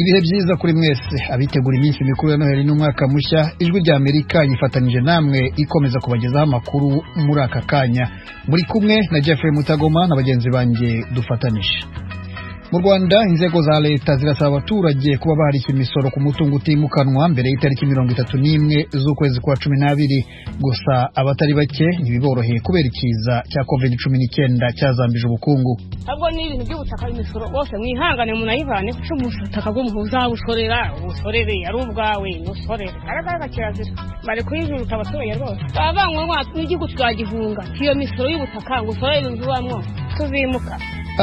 Ibihe byiza kuri mwese abitegura iminsi mikuru ya Noheli n'umwaka mushya. Ijwi rya Amerika yifatanije namwe ikomeza kubagezaho amakuru muri aka kanya. Muri kumwe na Jeffrey Mutagoma na bagenzi banjye dufatanije. Mu Rwanda inzego za leta zirasaba abaturage kuba baharisha imisoro ku mutungo utimukanwa mbere y'itariki 31 z'ukwezi kwa 12. Gusa abatari bake ntibiboroheye kubera ikiza cya COVID-19 cyazambije ubukungu. Ahubwo ni ibintu by'ubutaka imisoro bose mwihangane munayivane cyo mutaka bwo muhuza bushorera ubusorere ari ubwawe nusorere aragaraka kirazira bari kuyijuruta abaturage rwose babanywa n'igihugu twagihunga iyo misoro y'ubutaka ngo usorere inzuwamwo tuzimuka.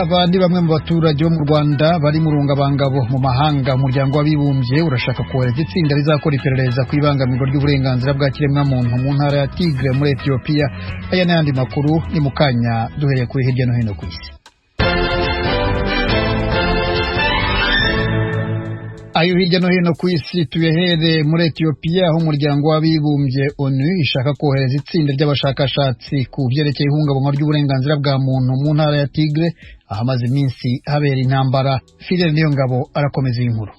Abandi bamwe mu baturage bo mu Rwanda bari mu rungabangabo mu mahanga. Umuryango w'abibumbye urashaka kohereza itsinda rizakora iperereza ku ibangamirwa ry'uburenganzira bwa kiremwamuntu mu ntara ya Tigre muri Ethiopia. Aya n'ayandi makuru ni mu kanya duhereye kuri hirya no hino ku isi. Ayo hirya no hino ku isi tuyehere muri Ethiopia aho umuryango w'abibumbye ONU ishaka kohereza itsinda ry'abashakashatsi ku byerekeye ihungabana ry'uburenganzira bwa muntu mu ntara ya Tigre ahamaze iminsi habera intambara. Fidel Niyongabo arakomeza iyi nkuru.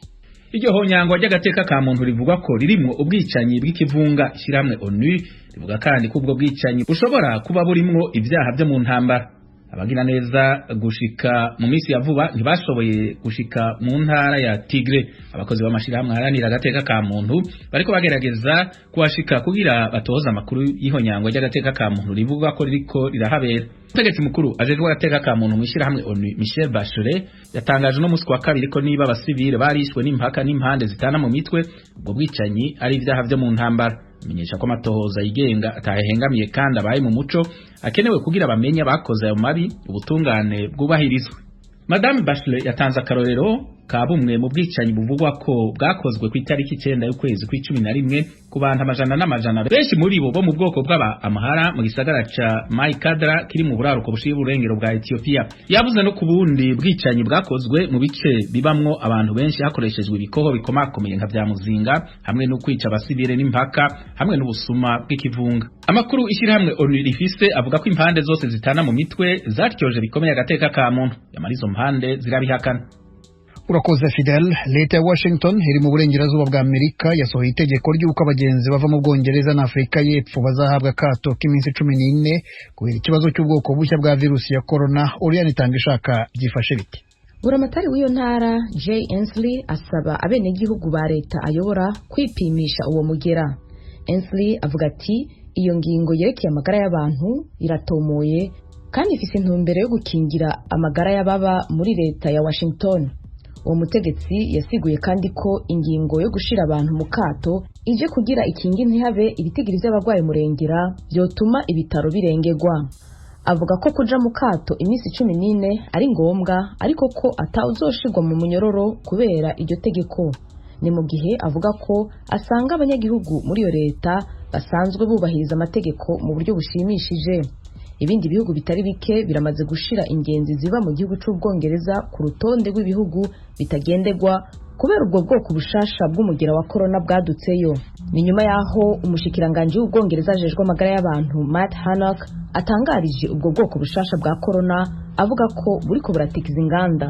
Iryo honyangwa ry'agateka ka muntu rivuga ko ririmwo ubwicanyi bw'ikivunga. Ishyirahamwe ONU rivuga kandi ko ubwo bwicanyi bushobora kuba burimwo ibyaha byo mu ntambara. Abagira neza gushika mu minsi ya vuba ntibashoboye gushika mu ntara ya Tigre. Abakozi b'amashirahamwe haranira agateka ka muntu bariko bagerageza kuhashika kugira batoza amakuru y'ihonyangwa ry'agateka ka muntu rivuga ko ririko rirahabera. Umutegetsi mukuru ajejwe agateka ka muntu mw'ishirahamwe ONU Michelle Bachelet yatangaje no musi wa kabiri ko niba abasivile barishwe n'impaka n'impande zitana mu mitwe ubwo bwicanyi ari ibyaha byo mu ntambara. Menyesha ko amatohoza yigenga atahengamiye kandi abaye mu muco akenewe kugira bamenye abakoze ayo mabi ubutungane bwubahirizwe. Madame Bachelet yatanze akarorero ka bumwe mu bwicanyi buvugwa ko bwakozwe ku itariki 9 y'ukwezi kwa 11 ku bantu amajana n'amajana benshi muri bo mu bwoko bw'aba Amhara mu gisagara ca Maikadra kiri mu buraruko bushiye burengero bwa Ethiopia. Yavuze no ku bundi bwicanyi bwakozwe mu bice bibamwo abantu benshi hakoreshejwe ibikoho bikomakomeye nka bya muzinga hamwe no kwica abasivile n'impaka hamwe n'ubusuma bw'ikivunga. Amakuru ishyirahamwe ONU rifise avuga ko impande zose zitana mu mitwe zatyoje bikomeye agateka ka muntu. Yamarizo mpande zirabihakana. Urakoze Fidel. Leta ya Washington iri mu burengerazuba bwa Amerika yasohoye itegeko ry'uko abagenzi bava mu Bwongereza na Afrika y'Epfo bazahabwa akato k'iminsi 14 kubera ikibazo cy'ubwoko bushya bwa virusi ya corona. Oriane Itangishaka byifashe bite? Buramatari w'iyo ntara Jay Inslee asaba abenegihugu ba leta ayobora kwipimisha uwo mugera. Inslee avuga ati iyo ngingo yerekeye amagara y'abantu iratomoye kandi ifise intumbero yo gukingira amagara y'ababa muri leta ya Washington. Uwo mutegetsi yasiguye kandi ko ingingo yo gushira abantu mu kato ije kugira ikingi ntihabe ibitigiri by'abagwaye murengera byotuma ibitaro birengerwa. Avuga ko kuja mu kato iminsi 14 ari ngombwa ariko ko atawuzoshirwa mu munyororo kubera iryo tegeko. Ni mu gihe avuga ko asanga abanyagihugu muri iyo leta basanzwe bubahiriza amategeko mu buryo bushimishije. Ibindi bihugu bitari bike biramaze gushira ingenzi ziva mu gihugu c'Ubwongereza ku rutonde rw'ibihugu bitagendegwa kubera ubwo bwoko bushasha bw'umugera wa corona bwadutseyo. Ni nyuma yaho umushikiranganje w'Ubwongereza ajejwe amagara y'abantu Matt Hancock atangarije ubwo bwoko bushasha bwa corona avuga ko buriko buratikiza inganda.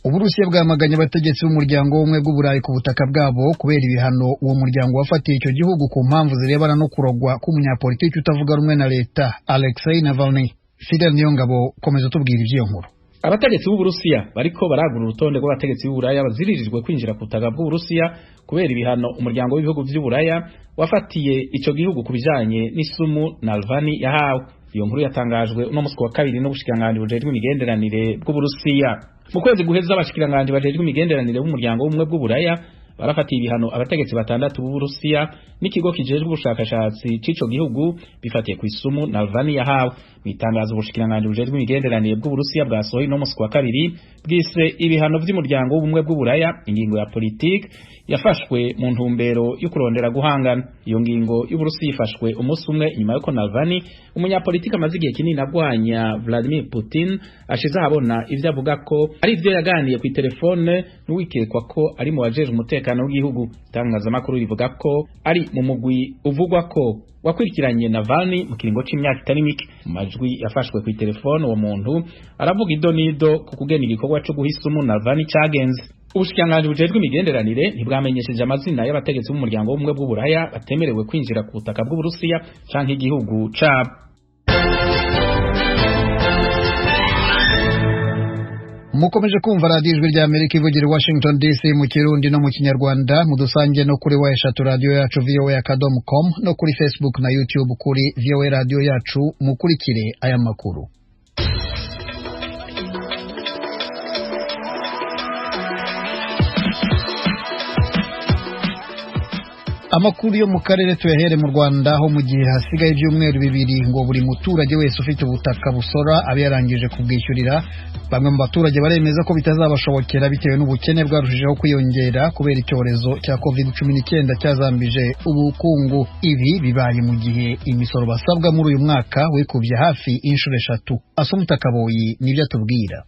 Uburusiya bwamaganye abategetsi b'umuryango w'ubumwe bw'Uburayi ku butaka bwabo kubera ibihano uwo muryango wafatiye icyo gihugu ku mpamvu zirebana no kurogwa k'umunyapolitiki utavuga rumwe na leta Alexei Navalny. Fidel Niyongabo komeza tubwira ivyo nkuru. Abategetsi b'Uburusiya bariko baragura urutonde rw'abategetsi b'Uburaya baziririjwe kwinjira ku butaka bw'Uburusiya kubera ibihano umuryango w'ibihugu by'Uburaya wafatiye ico gihugu kubijanye n'isumu Navalny yahawe. Iyo nkuru yatangajwe no musi wa kabiri no bushikiranganje bujejwe imigenderanire bw'Uburusiya. Mu kwezi guheza abashikiranganje bajejwe imigenderanire b'umuryango w'ubumwe bw'Uburaya barafatiye ibihano abategetsi batandatu b'Uburusiya n'ikigo kijejwe ubushakashatsi c'ico gihugu bifatiye ku isumu Navalny yahawe. Mitangazo ubushikiranganje bujejwe imigenderanire bw'Uburusiya bwasohoye no musi wa kabiri bwise ibihano vy'umuryango w'ubumwe bw'Uburaya ingingo ya politike yafashwe mu ntumbero yo kurondera guhangana. Iyo ngingo y'Uburusiya ifashwe umunsi umwe nyuma yuko Navalny umunyapolitiki amaze igihe kinini agwanya Vladimir Putin ashize ahabona ivyo avuga ko ari ivyo yaganiye ku telefone n'uwikekwa ko ari mu bajeje umutekano w'igihugu. Itangazamakuru rivuga ko ari mu mugwi uvugwa ko wakurikiranye Navalny mu kiringo c'imyaka itari mike. Mu majwi yafashwe ku telefone uwo muntu aravuga idonido ku kugena igikorwa cyo guhisumu Navalny cagenze. Ubushikiranganji bujejwe imigenderanire ntibwamenyesheje amazina y'abategetsi b'umuryango w'ubumwe bw'Uburaya batemerewe kwinjira ku butaka bw'Uburusiya canke igihugu cabo. Mukomeje kumva radio Ijwi rya Amerika ivugira i Washington DC mu Kirundi no mu Kinyarwanda, mudusange no kuri eshatu radio yacu voa.com no kuri Facebook na YouTube kuri VOA radio yacu. Mukurikire aya makuru. Amakuru yo mu karere tuyahere mu Rwanda aho mu gihe hasigaye ibyumweru bibiri ngo buri muturage wese ufite ubutaka busora abe yarangije kubwishyurira. Bamwe mu baturage baremeza ko bitazabashobokera bitewe n'ubukene bwarushijeho kwiyongera kubera icyorezo cya COVID-19 cyazambije ubukungu. Ibi bibaye mu gihe imisoro basabwa muri uyu mwaka wikubye hafi inshuro 3. Asumta Kaboyi nibyo atubwira.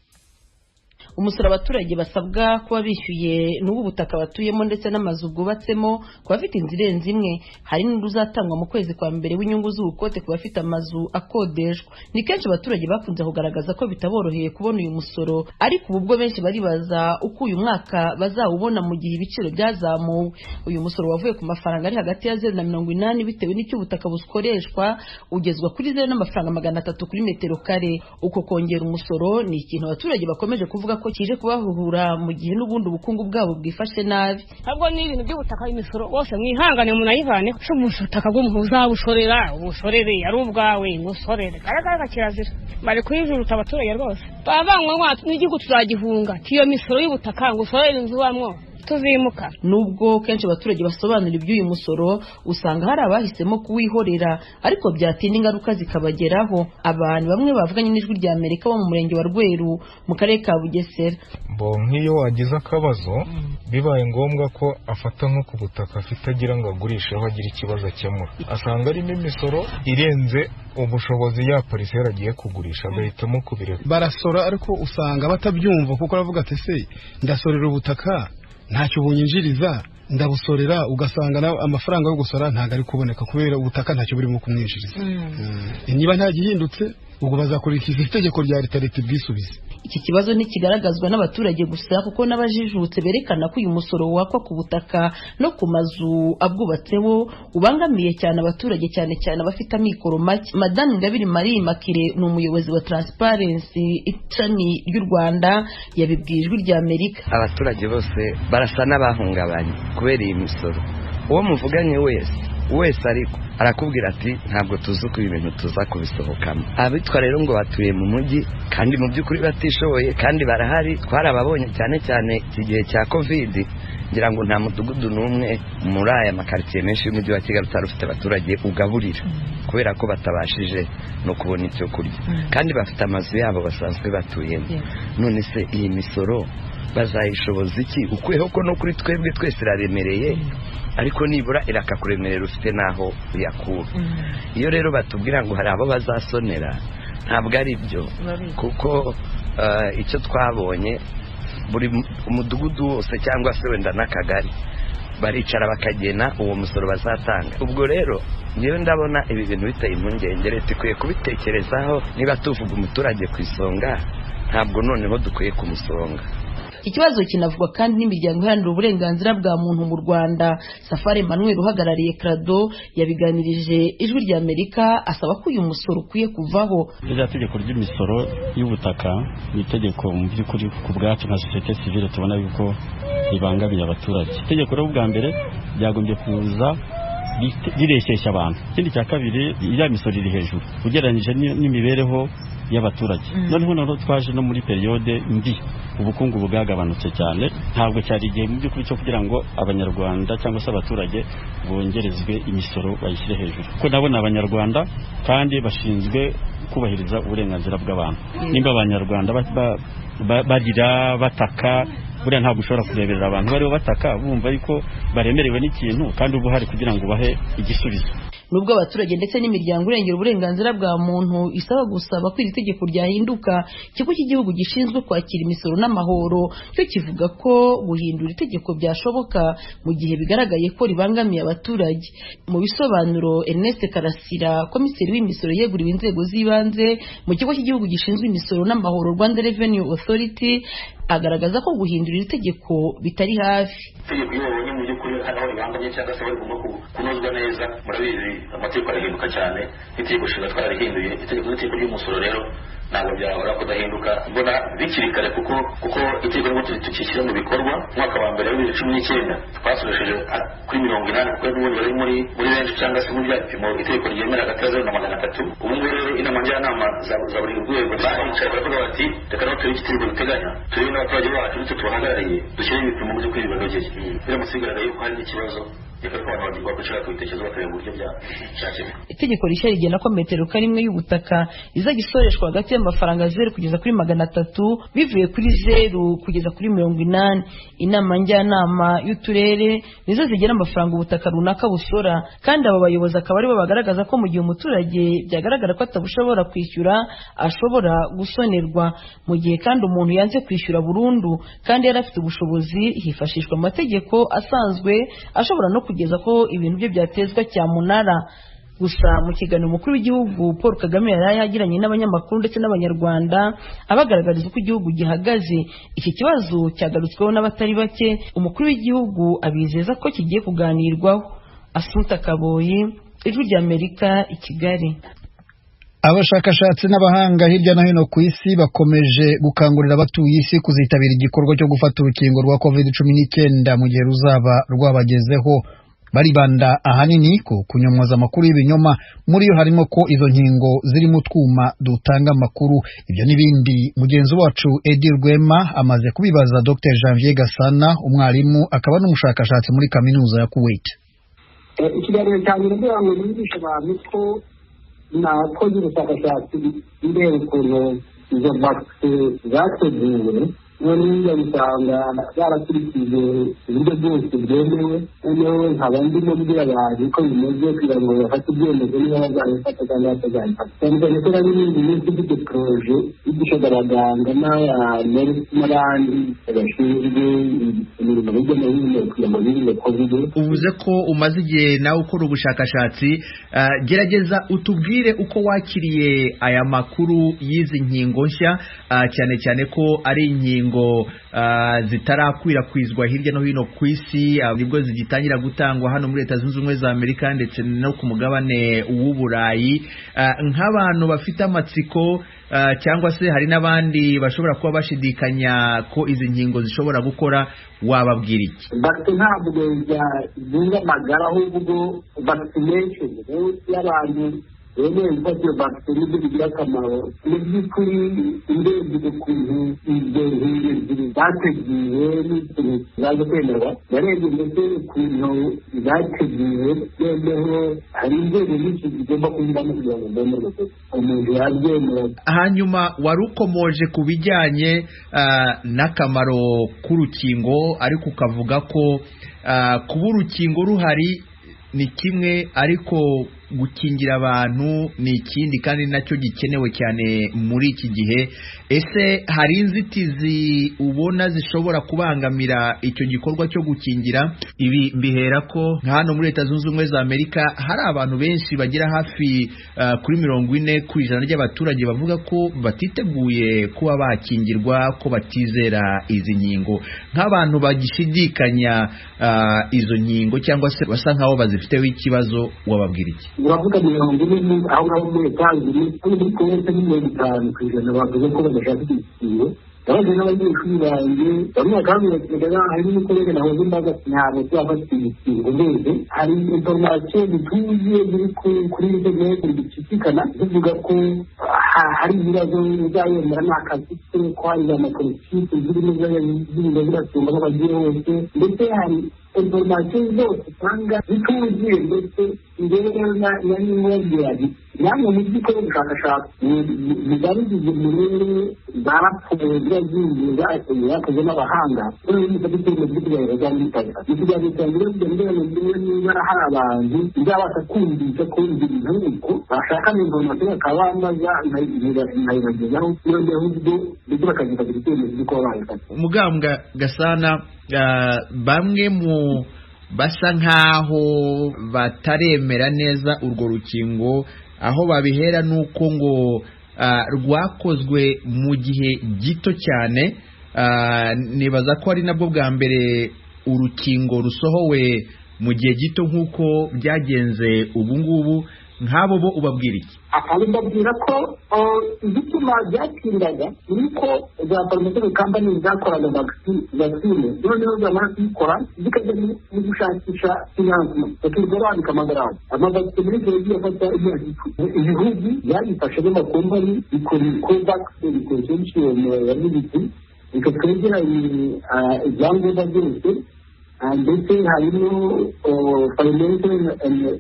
Umusoro abaturage basabwa kuba bishyuye n'ubu butaka batuyemo ndetse n'amazu bwubatsemo ku bafite inzira irenze imwe, hari n'uzatangwa mu kwezi kwa mbere w'inyungu z'ubukote ku bafite amazu akodeshwa. Ni kenshi abaturage bakunze kugaragaza ko bitaboroheye kubona uyu musoro, ariko ubu bwo benshi baribaza uko uyu mwaka bazawubona mu gihe ibiciro byazamuwe. Uyu musoro wavuye ku mafaranga ari hagati ya 0 na 80 bitewe n'icyo ubutaka bukoreshwa ugezwa kuri 0 n'amafaranga 300 kuri metero kare. Uko kongera umusoro ni ikintu abaturage bakomeje kuvuga ko kije kubahuhura mu gihe n'ubundi ubukungu bwabo bwifashe nabi. Ahubwo ni ibintu by'ubutaka imisoro bose mwihangane munayivane ko ubutaka bw'umuhuza bushorera ubushorere ari ubwawe ngusorere karagara kirazira bari kuyijuruta abaturage rwose babanywa watwe n'igihugu tuzagihunga kiyo misoro y'ubutaka ngusorere inzu wamwo tuzimuka. Nubwo kenshi abaturage basobanura iby'uyu musoro usanga hari abahisemo kuwihorera, ariko byatinda ingaruka zikabageraho. Abantu bamwe bavuganye n'Ijwi rya Amerika bo mu murenge wa Rweru mu karere ka Bugesera. Nk'iyo wagize akabazo bibaye ngombwa ko afata nko ku butaka afite agira ngo agurishe aho agira ikibazo akemura, asanga arimo imisoro irenze ubushobozi ya parisera agiye kugurisha agahitamo kubireka. Barasora ariko usanga batabyumva kuko aravuga ati se ndasorera ubutaka ntacyo bunyinjiriza ndabusorera, ugasanga amafaranga yo gusora ntago ari kuboneka kubera ubutaka ntacyo burimo kumwinjiriza. Niba nta gihindutse ubwo bazakurikiza itegeko rya leta bwisubize. Iki kibazo ntikigaragazwa n'abaturage gusa kuko n'abajijutse berekana ko uyu musoro wakwa ku butaka no ku mazu abwubatseho ubangamiye cyane abaturage, cyane cyane abafite amikoro make. Madame Ngabire Marie Immaculée ni umuyobozi wa Transparency ishami ry'u Rwanda yabibwiye Ijwi rya Amerika. Abaturage bose barasa n'abahungabanye kubera iyi misoro. Uwo muvuganye wese ariko arakubwira ati ntabwo tuzi uko ibintu tuza kubisohokamo. Abitwa rero ngo batuye mu mujyi kandi mu by'ukuri batishoboye kandi barahari, twarababonye cyane iki gihe cya COVID. Ngira ngo nta mudugudu n'umwe muri aya makaritiye menshi y'umujyi wa Kigali utari ufite abaturage ugaburira kubera ko batabashije no kubona icyo kurya, kandi bafite amazu yabo basanzwe batuyemo. None se iyi misoro bazayishoboza iki? Ukweho ko no kuri twebwe twese iraremereye, ariko nibura irakakuremerera ufite naho uyakura. Iyo rero batubwira ngo hari abo bazasonera, ntabwo ari byo, kuko icyo twabonye buri umudugudu wose cyangwa se wenda n'akagari baricara bakagena uwo musoro bazatanga. Ubwo rero niyo ndabona ibi bintu biteye impungenge, leta ikwiye kubitekerezaho. Niba tuvuga umuturage ku isonga, ntabwo noneho dukwiye kumusonga. Ikibazo kinavugwa kandi n'imiryango iharanira uburenganzira bwa muntu mu Rwanda. Safari Emmanuel uhagarariye Crado yabiganirije Ijwi rya Amerika asaba ko uyu musoro ukwiye kuvaho. Irya tegeko ry'imisoro y'ubutaka ni itegeko mu by'ukuri ku bwacu nka societe civile tubona yuko ribangamiye abaturage. Itegeko rero bwa mbere ryagombye kuza rireshyeshya abantu. Ikindi cya kabiri, iriya misoro iri hejuru ugereranyije n'imibereho y'abaturage. Noneho twaje no muri periode mbi, ubukungu bwagabanutse cyane. Ntabwo cyari igihe mu by'ukuri cyo kugira ngo abanyarwanda cyangwa se abaturage bongerezwe imisoro bayishyire hejuru, kuko nabo ni abanyarwanda kandi bashinzwe kubahiriza uburenganzira bw'abantu. Nimba abanyarwanda bagira bataka, buriya ntabwo ushobora kureberera abantu bariho bataka bumva yuko baremerewe n'ikintu kandi ubu hari kugira ngo bahe igisubizo. nubwo abaturage ndetse n'imiryango irengera uburenganzira bwa muntu isaba gusaba ko iri tegeko ryahinduka, ikigo cy'igihugu gishinzwe kwakira imisoro n'amahoro cyo kivuga ko guhindura itegeko byashoboka mu gihe bigaragaye ko ribangamiye abaturage. Mu bisobanuro, Ernest Karasira, komiseri w'imisoro yeguriwe inzego z'ibanze mu kigo cy'igihugu gishinzwe imisoro n'amahoro Rwanda Revenue Authority, agaragaza ko guhindura iri tegeko bitari hafi. Itegeko iyo babonye mu by'ukuri hano ribangamye cyangwa se barigomba kunozwa neza, murabizi amategeko arahinduka cyane, itegeko nshinga twarahinduye, itegeko ry'umusoro rero ntabwo byahora kudahinduka, mbona bikiri kare kuko itegeko ngo tukishyira mu bikorwa. Umwaka wa mbere wa 2019 twasoresheje kuri 80 kuko n'ubundi bari muri benshi cyangwa se mu byapimo itegeko ryemera hagati ya 300. Ubu ngubu rero inama njyanama za buri rwego baricaye baravuga bati reka naho turebe itegeko riteganya, turebe n'abaturage bacu ndetse tubahagarariye dushyire ibipimo mu by'ukuri bibanogeye. Biramutse bigaragaye ko hari n'ikibazo itegeko rishya rigena ko metero karimwe y'ubutaka izajya isoreshwa hagati y'amafaranga 0 kugeza kuri 300 bivuye kuri 0 kugeza kuri 80. Inama njyanama y'uturere nizo zigena amafaranga ubutaka runaka busora, kandi abo bayobozi akaba aribo bagaragaza ko mu gihe umuturage byagaragara ko atabushobora kwishyura ashobora gusonerwa. Mu gihe kandi umuntu yanze kwishyura burundu kandi yari afite ubushobozi, hifashishwa amategeko asanzwe ashobora no kugeza ko ibintu bye byatezwa cyamunara. Gusa mu kiganiro umukuru w'igihugu Paul Kagame yari yagiranye n'abanyamakuru ndetse n'abanyarwanda abagaragariza uko igihugu gihagaze, iki kibazo cyagarutsweho n'abatari bake. Umukuru w'igihugu abizeza ko kigiye kuganirwaho. Assumpta Kaboyi, Ijwi ry'Amerika, i Kigali. Abashakashatsi n'abahanga hirya no hino ku isi bakomeje gukangurira abatuye isi kuzitabira igikorwa cyo gufata urukingo rwa COVID-19 mu gihe ruzaba rwabagezeho. Baribanda ahanini ku kunyomwaza amakuru y'ibinyoma, muri yo harimo ko izo nkingo zirimo utwuma dutanga amakuru. Ibyo n'ibindi mugenzi wacu Edi Rwema amaze kubibaza Dr Janvier Gasana, umwarimu akaba n'umushakashatsi muri kaminuza ya Kuwait. Ikiganiro cyane rero ngo nigisha abantu ko nakoze ubushakashatsi ndebe ukuntu izo vaccine zateguwe, none bisanga barakurikije uburyo bwose bwemewe, noneho nkaba ndimo mbwira abantu ko bimeze kugira ngo bafate ibyemezo niba bazabifata cyangwa batazabifata. Cyane cyane ko nari n'indi minsi mfite poroje yigishaga abaganga n'abandi bashinzwe imirimo hirya no hino kugira ngo birinde covid. Uvuze ko umaze igihe nawe ukora ubushakashatsi, gerageza utubwire uko wakiriye aya makuru y'izi nkingo nshya, cyane cyane ko ari inkingo zitarakwirakwizwa hirya no hino ku isi, nibwo zigitangira gutangwa hano muri Leta Zunze Ubumwe za Amerika ndetse no ku mugabane w'Uburayi. Nk'abantu bafite amatsiko cyangwa se hari n'abandi bashobora kuba bashidikanya ko izi nkingo zishobora gukora, wababwira iki? Vaccine ntabwo zunga amagara, ahubwo vaccination y'abantu rero gufata iyo vaccine ibyo bigira akamaro. Mu by'ukuri indege ukuntu izo nkingo zateguwe n'ikintu zaje kwemerwa, narebye ndetse ukuntu zateguwe, noneho hari inzego nyinshi zigomba kunyuramo kugira ngo zemerwe umuntu yabyemera. Hanyuma wari ukomoje ku bijyanye n'akamaro k'urukingo, ariko ukavuga ko kuba urukingo ruhari ni kimwe, ariko gukingira abantu ni ikindi, kandi nacyo gikenewe cyane muri iki gihe. Ese hari inzitizi ubona zishobora kubangamira icyo gikorwa cyo gukingira? Ibi mbihera ko hano muri Leta Zunze Ubumwe za Amerika hari abantu benshi bagira hafi kuri 40% ry'abaturage bavuga ko batiteguye kuba bakingirwa, ko batizera izi nkingo. Nk'abantu bagishidikanya izo nkingo cyangwa se basa nkaho bazifiteho ikibazo, wababwira iki? Uravuga 40 aho ngaho muri Tanzania muri Kuwait ni 50% bavuze ko badashaka ikingo. Abandi n'abanyeshuri banjye bamwe bakambwira hari n'umukorere nahoze mbaga ntabwo twafata ikingo neza. Hari information zituzuye ziri kuri internet zicikana zivuga ko hari ibibazo bizayemera n'akazi ko hari amapolitiki zirimo z'ibintu bagiye hose, ndetse hari information zose usanga zituzuye, ndetse rero nani mwongera namwe mu by'ukora ubushakashatsi bigaragaza imirire za raporo z'abagize yakoze n'abahanga noneho n'ifata icyemezo cyo kugaragaza n'itanga ikiganiro cyanjye rero kugira ngo niba hari abantu bizabasha kumvisha ko ibintu nk'uko bashaka n'informasiyo bakaba bambaza nkayibagezaho noneho ibyo bakagira icyemezo cyo kuba babifata. Mugambwa Gasana, bamwe mu basa nkaho bataremera neza urwo rukingo, aho babihera nuko ngo rwakozwe mu gihe gito cyane. Nibaza ko ari nabwo bwa mbere urukingo rusohowe mu gihe gito nk'uko byagenze ubu ngubu. Nk'abo bo ubabwira iki? Ababwira ko igituma byatsindaga ni uko za farumasi kampani zakoraga vaccine noneho zamara kuyikora zikajya mu gushakisha finansima bakirwa bandika amagarama amavaccine muri icyo gihe afata ibihugu byabifashe n'amakompani bikora covax consortium ya n'ibiti bikatwegera ibyangombwa byose ndetse harimo financial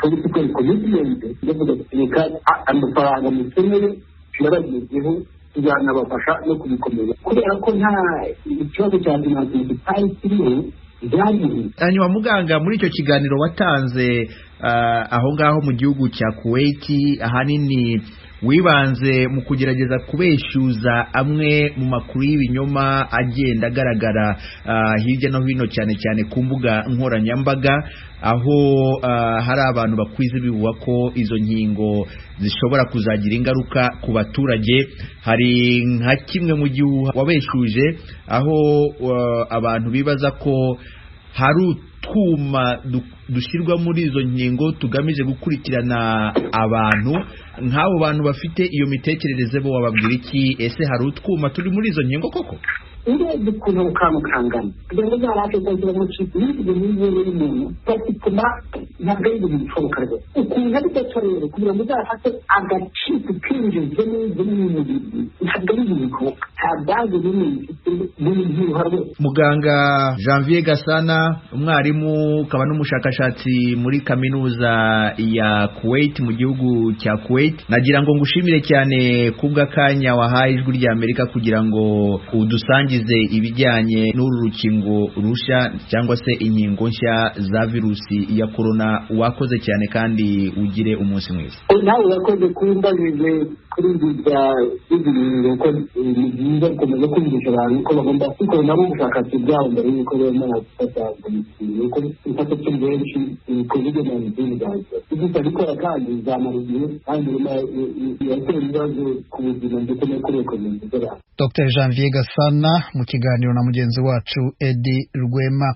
political commitment yo kudategeka amafaranga mu kirere yaragezeho kuzanabafasha no kubikomeza kubera ko nta ikibazo cya finansi kitari kiriho byari. Hanyuma muganga, muri icyo kiganiro watanze aho ngaho mu gihugu cya Kuwait, ahanini wibanze mu kugerageza kubeshyuza amwe mu makuru y'ibinyoma agenda agaragara hirya no hino, cyane cyane ku mbuga nkoranyambaga, aho hari abantu bakwiza bivuga ko izo nkingo zishobora kuzagira ingaruka ku baturage. Hari nka kimwe mu gihe wabeshyuje aho abantu bibaza ko hari utwuma dushyirwa muri izo nkingo tugamije gukurikirana abantu. Nk'abo bantu bafite iyo mitekerereze bo wababwira iki? Ese hari utwuma turi muri izo nkingo koko? urebye ukuntu bukamukangana kugira ngo uzabashe kugira ngo ucike n'ibyo n'ibyo y'umuntu batuma ntabwo ari ibintu bishoboka rwose ukuntu ari gato rero kugira ngo uzafate agaciro kinjizwe n'ibyo n'ibindi ntabwo ari ibintu bishoboka nta bazi n'ibintu rwose. Muganga Janvier Gasana, umwarimu ukaba n'umushakashatsi muri kaminuza ya Kuwait mu gihugu cya Kuwait, nagira ngo ngushimire cyane kubw'akanya wahaye Ijwi rya Amerika kugira ngo udusangize ibijyanye n'uru rukingo rusha cyangwa se inkingo nshya za virusi ya corona. Wakoze cyane kandi ugire umunsi mwiza. Nawe wakoze kumbajije kuri ibya ibintu ko ni byiza gukomeza kumvisha abantu ko bagomba gukora nabo ubushakashatsi bwabo mbere y'uko bemera gufata uko ifata cy'ingenzi COVID-19 bwaje ibyo bikora kandi zamara igihe kandi yatera ibibazo ku buzima ndetse no kuri ekonomi. Dr Janvier Gasana mu kiganiro na mugenzi wacu Edi Rwema.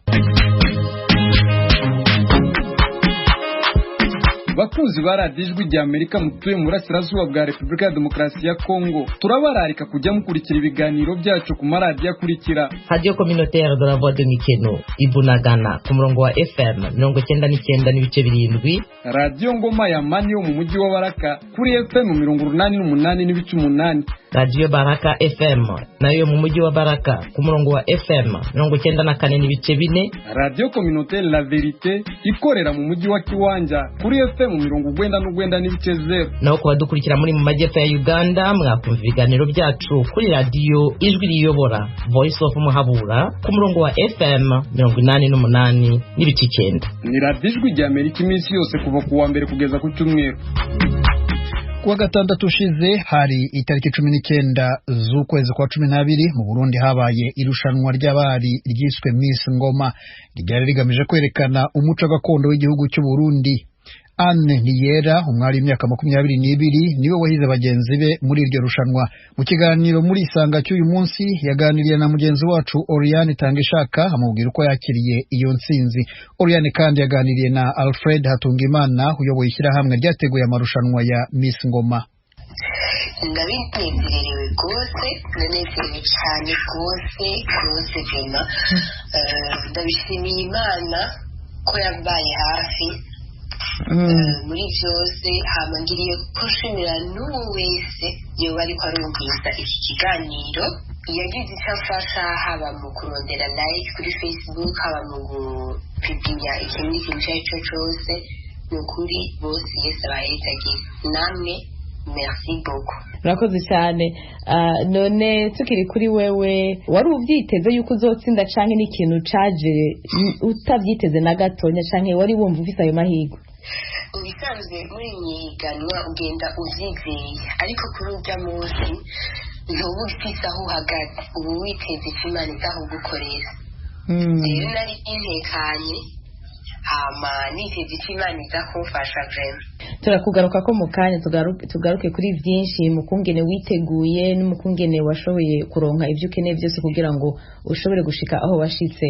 Bakunzi ba radiyo Ijwi rya Amerika mutuye mu burasirazuba bwa Repubulika ya Demokarasi ya Kongo, turabararika kujya mukurikira ibiganiro byacu ku maradiyo akurikira: Radio Communautaire de la Voix de Mikeno Ibunagana ku murongo wa FM 99.7, Radio Ngoma ya Mani yo mu mujyi wa Baraka kuri FM 88.8, Radio Baraka FM nayo mu mujyi wa Baraka ku murongo wa FM 94.4, Radio Communautaire La Verite ikorera mu mujyi wa Kiwanja kuri FM 90.0. naho kuba dukurikira muri mu majyepfo ya Uganda mwakumva ibiganiro byacu kuri radio Ijwi riyobora Voice of Muhabura ku murongo wa FM 88.9. Ni radiyo Ijwi rya Amerika iminsi yose kuva ku wa mbere kugeza ku cyumweru. Kuwa gatandatu ushize hari itariki 19 z'ukwezi kwa 12 mu Burundi habaye irushanwa ry'abari ryiswe Miss Ngoma, ryari rigamije kwerekana umuco gakondo w'igihugu cy'u Burundi. Anne Niyera, umwari w'imyaka 22, niwe wahize bagenzi be muri iryo rushanwa. Mu kiganiro muri Isanga cy'uyu munsi yaganiriye na mugenzi wacu Oriane Tangishaka amubwira uko yakiriye iyo ntsinzi. Oriane kandi yaganiriye na Alfred Hatungimana uyoboye ishyirahamwe ryateguye amarushanwa ya Miss Ngoma. Ndabinezerewe rwose, ndanezerewe cyane rwose vema. Ndabishimiye Imana ko yabaye hafi muri byose. Hamangiriye ko nshimira n'uwo wese yoba ariko arumviriza iki kiganiro yagize icyo afasha, haba mu kurondera like kuri Facebook, haba mu gupipinya ikindi kintu icyo ari cyo cyose. ni ukuri bose yese abahezagiye namwe merci beaucoup. urakoze cyane. None tukiri kuri wewe wari ubyiteze yuko uzotsinda canke n'ikintu caje utabyiteze na gatonya canke wari wumva ufise ayo mahirwe? Ubisanzwe muri myiganwa ugenda uvyizeye ariko kuri urya munsi ntuba ufise aho uhagaze ubu witeze icyo Imana izaho gukorera. Rero nari intekanye hama niteze icyo Imana iza kumfasha vrema. Turakugaruka ko mu kanya tugaruke kuri byinshi mu kungene witeguye n'umukungene washoboye kuronka ibyo ukeneye byose kugira ngo ushobore gushika aho washitse.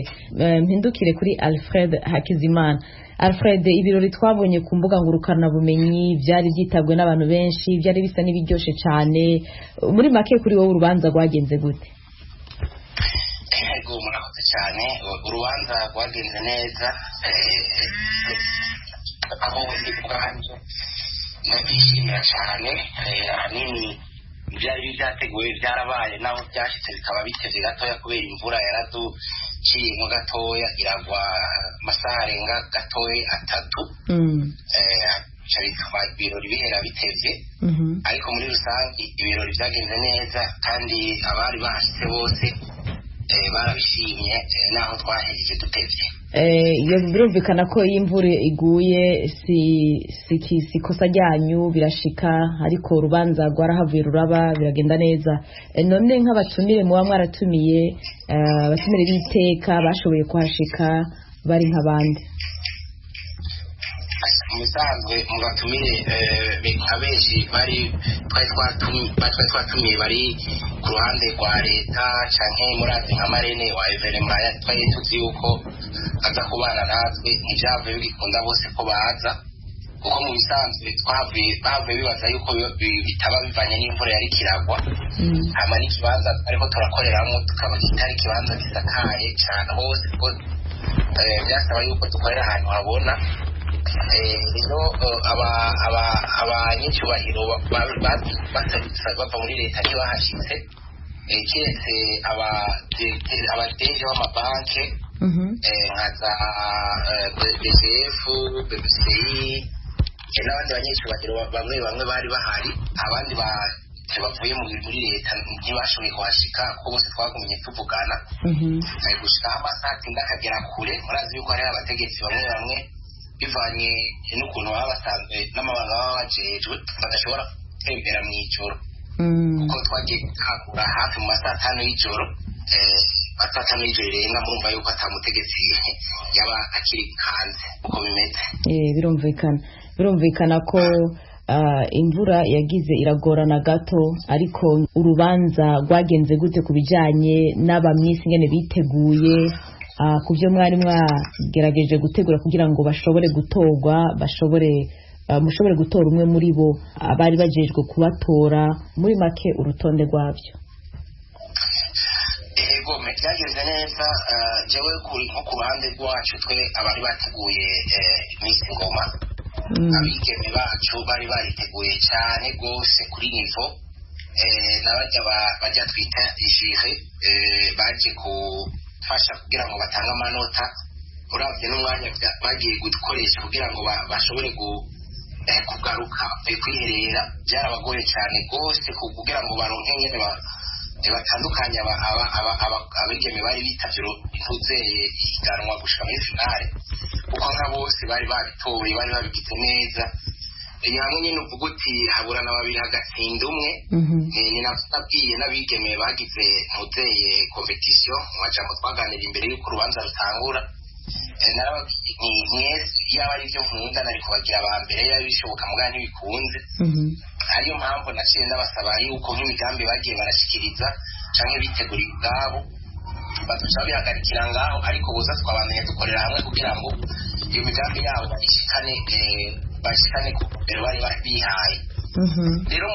Mpindukire kuri Alfred Hakizimana. Alfred, ibirori twabonye ku mbuga ngurukana bumenyi byari byitabwe n'abantu benshi, byari bisa n'ibiryoshe cyane. Muri make kuri wowe urubanza rwagenze gute? Ego murakoze cyane, urubanza rwagenze neza, aho ndi bwanje ndabishimira cyane. Ahanini byari byateguwe byarabaye naho byashitse bikaba biteze gatoya kubera imvura yaraduciye nko gatoya iragwa amasaha arenga gatoya 3 bituma ibirori bihera bitevye, ariko muri rusange ibirori byagenze neza kandi abari bahashitse bose barabishimye naho twahejeje dutevye. Birumvikana ko iyo imvura iguye si kosa ryanyu, birashika, ariko urubanza rwarahavuye ruraba biragenda neza. None nk'abatumire muba mwaratumiye abatumire b'iteka bashoboye kuhashika bari nk'abandi? Musanzwe mu batumire abenshi twari twatumiye bari ku ruhande rwa leta canke murazi nka marene wa evenema twari tuzi yuko aza kubana natwe, ntibyavuye bigikunda bose ko baza kuko mu bisanzwe bavuye bibaza yuko bitaba bivanye n'imvura yari kiragwa. hama n'ikibanza ariko turakoreramo tukaba kitari ikibanza gisakaye cyane hose kuko byasaba yuko dukorera ahantu habona. Rero abanyacyubahiro bava muri leta ntibahashitse, keretse abadeje b'amabanke nka za BCF, BPCI n'abandi banyacyubahiro bamwe bari bahari. Abandi bavuye muri leta ntibashoboye kuhashika kuko bose twagumye tuvugana gushika amasaha atinda akagera kure. Murazi yuko hari abategetsi bamwe bivanye n'ukuntu baba basanzwe n'amabanga baba bajejwe badashobora gutembera mu ijoro, kuko twagiye gukangura hafi mu masaha 5 y'ijoro. Masaha 5 y'ijoro irenga murumva yuko atamutegetsi yaba akiri hanze uko bimeze. Birumvikana ko imvura yagize iragorana gato, ariko urubanza rwagenze gute ku bijanye n'abamwisi ngene biteguye ku byo mwari mwagerageje gutegura kugira ngo bashobore gutorwa, mushobore gutora umwe muri bo abari bajejwe kubatora? Muri make urutonde rwabyo. Ego byagenze neza. Jewe nko ku ruhande rwacu twe abari bateguye Miss Ngoma, abigeme bacu bari bariteguye cyane rwose kuri nivo, n'abajya bajya twita jure baje fasha kugira ngo batange amanota. Uravye n'umwanya bagiye gukoresha kugira ngo bashobore kugaruka kwiherera byarabagoye cyane rwose kugira ngo baronke nyene batandukanye abigeme bari bitavye intuzeye ihiganwa gushika muri finale, kuko nka bose bari babitoye bari babigize neza. Hamwe nyine uvuga uti haburana babiri hagatsinda umwe. Ni nabwiye n'abigeme bagize ntuzeye competition mu majambo twaganira imbere y'uko urubanza rutangura. Narababwiye mwese yaba ari byo nkunda nari kubagira aba mbere yaba bishoboka mugana ntibikunze. Ariyo mpamvu naciye ndabasaba yuko nk'imigambi bagiye barashikiriza canke bitegurira ubwabo baduca bihagarikira ngaho, ariko boza twabamenye dukorera hamwe kugira ngo iyo migambi yabo bashikane ku mbere bari bihaye. Rero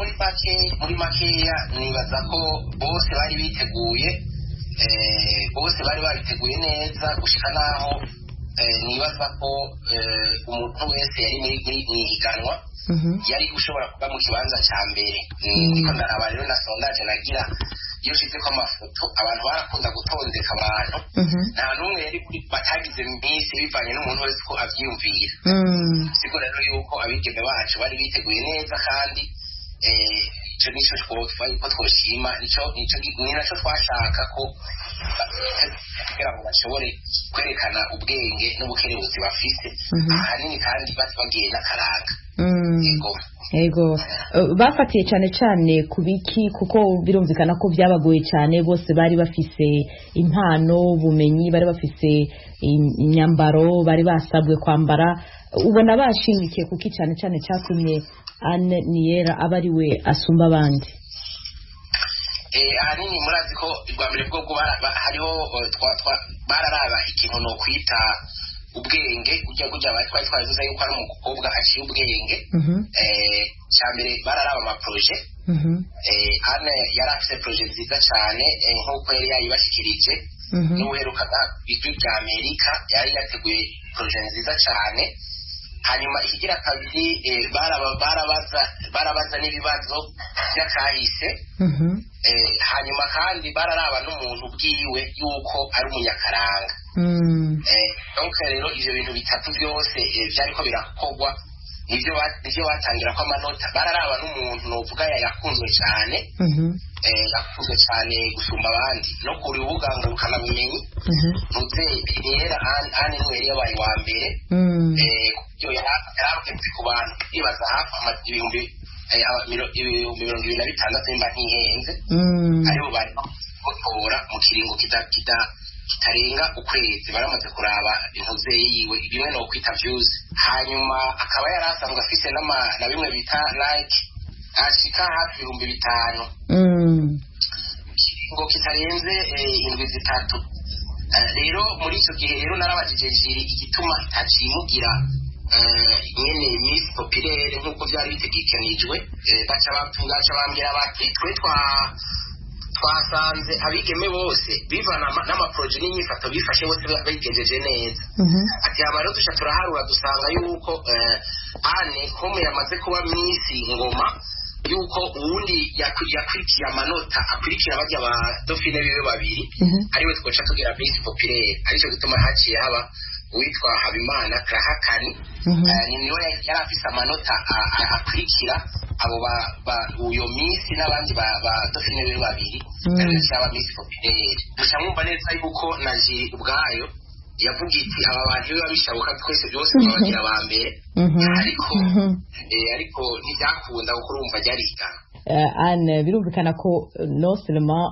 muri makeya nibaza ko bose bari biteguye, bose bari babiteguye neza gushika naho nibaza ko umuntu wese yari muri higanwa yari gushobora kuba mu kibanza cya mbere. Ndiko ndaraba rero na sondage nagira iyo ushizeko amafoto abantu barakunda gutondeka abantu nta n'umwe yari batagize minsi bivanye n'umuntu wese ko avyiyumvira siko rero yuko abigeme bacu bari biteguye neza kandi ico nico ko twoshima ni naco twashaka ko kugira ngo bashobore kwerekana ubwenge n'ubukerebutsi bafise ahanini kandi bagiye n'akaranga Ego bafatiye cyane cyane ku biki kuko birumvikana ko byabagoye cyane bose bari bafise impano ubumenyi bari bafise imyambaro bari basabwe kwambara ubona bashimikiye kuki cyane cyane cyatumye Anne Niyera aba ari we asumba abandi ahanini murazi ko rwa mbere bwo hariho bararaba ikintu no kwita ubwenge kujya twari twavuze yuko ari umukobwa aciye ubwenge cyambere bararaba amaproje Anne yari afite proje nziza cyane nk'uko yari yayibashikirije n'uherukaga ijwi rya Amerika yari yateguye proje nziza cyane hanyuma ikigira kabiri barabaza n'ibibazo by'akahise hanyuma kandi bararaba n'umuntu bwiwe yuko ari umunyakaranga donc rero ivyo bintu bitatu byose byariko birakorwa nivyo batangira ko amanota bararaba n'umuntu novuga yakunzwe cyane yakunzwe cyane gusumba abandi no ku rubuga ngurukana bumenyi nuze Niyera Anne Niyera yabaye wa mbere yo yarakenze ku bantu ibaza hafi ibihumbi 2026 nimba ntihenze aribo bari gutora mu kiringo kitarenga ukwezi baramaze kuraba intuze yiwe bimwe no kwita views hanyuma akaba yarasanzwe afise na bimwe bita like ashika hafi 5,000 kiringo kitarenze indwi zitatu rero muri icyo gihe rero narabajije jiri igituma itacimugira nyene Miss Populaire nk'uko byari bitegekanijwe baca bambwira bati twe twasanze abigeme bose bivana n'amaproje n'inyifato bifashe bose bigejeje neza ati abaro dusha turaharura dusanga yuko Anne comme yamaze kuba Miss Ngoma yuko uwundi yakurikiye amanota akurikira bajya ba Dauphine bibe babiri ariwe twoca tugira Miss Populaire aricyo gituma haciye haba uwitwa Habimana Krahakani niwe yari afise amanota akurikira abo uyo Miss n'abandi ba Dauphine bibe babiri ariwe cyaba Miss Populaire gusa mwumva neza yuko na jiri ubwayo yavuga iti aba bantu biba bishabuka twese byose babagira ba mbere ariko ntibyakunda kuko urumva ryari hitana Anne birumvikana ko non seulement